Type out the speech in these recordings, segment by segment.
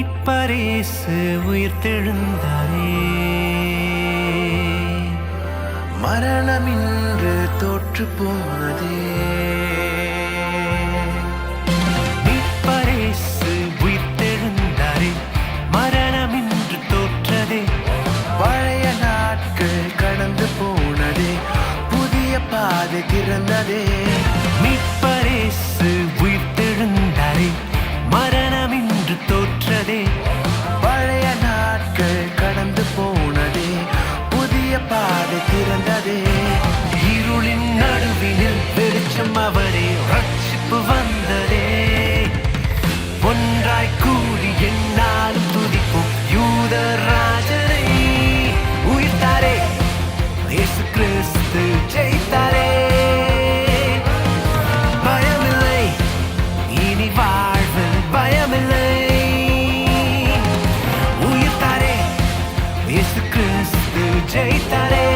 மீட்பரேசு உயிர்த்தெழுந்தாரே, மரணமின்று தோற்று போனதே. மீட்பரேசு உயிர்த்தெழுந்தாரே, மரணமின்று தோற்றதே. பழைய நாட்கள் கடந்து போனதே, புதிய பாதை திறந்ததே. மீட்பரேசு உயிர்த்தெழுந்தாரே, மரணமின்று தோற்றதே. பழைய நாட்கள் கடந்து போனதே, புதிய பாதை திறந்ததே. இருளின் நடுவினில் வெளிச்சம் அவரே, ரட்சிப்பு வந்ததே. ஒன்றாய் கூடி என்னாலும் துதிப்போம் யூத ராஜனை. உயிர்த்தாரே, இயேசு கிறிஸ்து ஜெயித்தாரே. பயமில்லை, இனி வாழ்வில் பயமில்லை. உயிர்த்தாரே, இயேசு கிறிஸ்து ஜெயித்தாரே.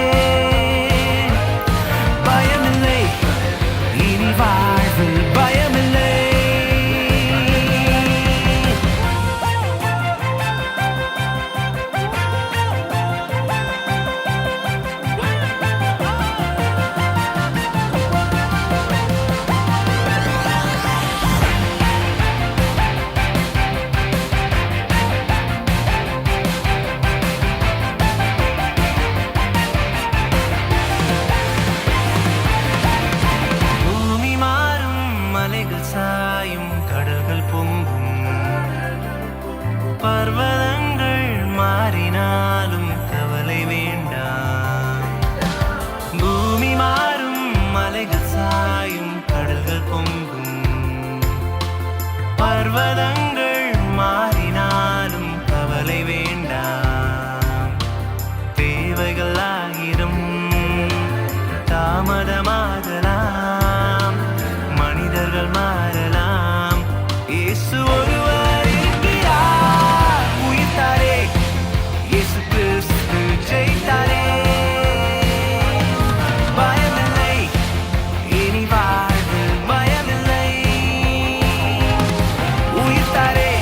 பயமில்லை, இனி வாழ்வில் பயமில்லை. பூமி மாறும், மலைகள் சாயும், கடல்கள் பொங்கும், பர்வதங்கள் மாறினாலும் கவலை வேண்டாம். பூமி மாறும், மலைகள் சாயும், கடல்கள் பொங்கும், பர்வதங்கள் மாறினாலும் கவலை வேண்டாம். தேவைகள் ஆயிரம் தாமதமாகலாம், மனிதர்கள் மாறலாம், இயேசு ஒருவர் இருக்கிறார். உயிர்த்தாரே, இயேசு கிறிஸ்து ஜெயித்தாரே. பயமில்லை, இனி வாழ்வில் பயமில்லை. உயிர்த்தாரே,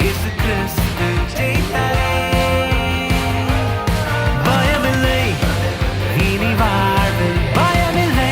இயேசு கிறிஸ்து ஜெயித்தாரே. பயமில்லை, இனி வாழ்வில் பயமில்லை.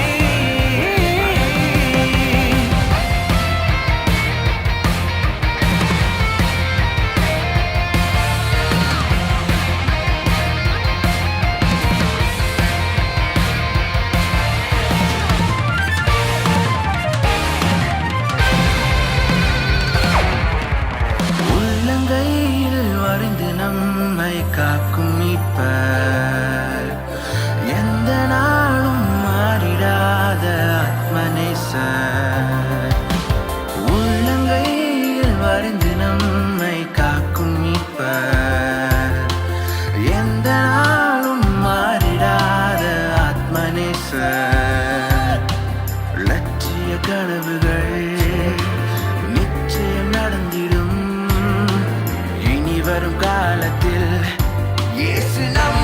உள்ளங்கையில் வரைந்து நம்மை காக்கும் மீட்பர், எந்த நாளும் மாறிடாத ஆத்மநேசர். உள்ளங்கையில் வரைந்து நம்மை காக்கும் மீட்பர், எந்த நாளும் மாறிடாத ஆத்மநேசர். லட்சிய கனவுகள் நிச்சயம் நடந்திடும், இனி வரும் காலத்தில் இயேசு நம்ம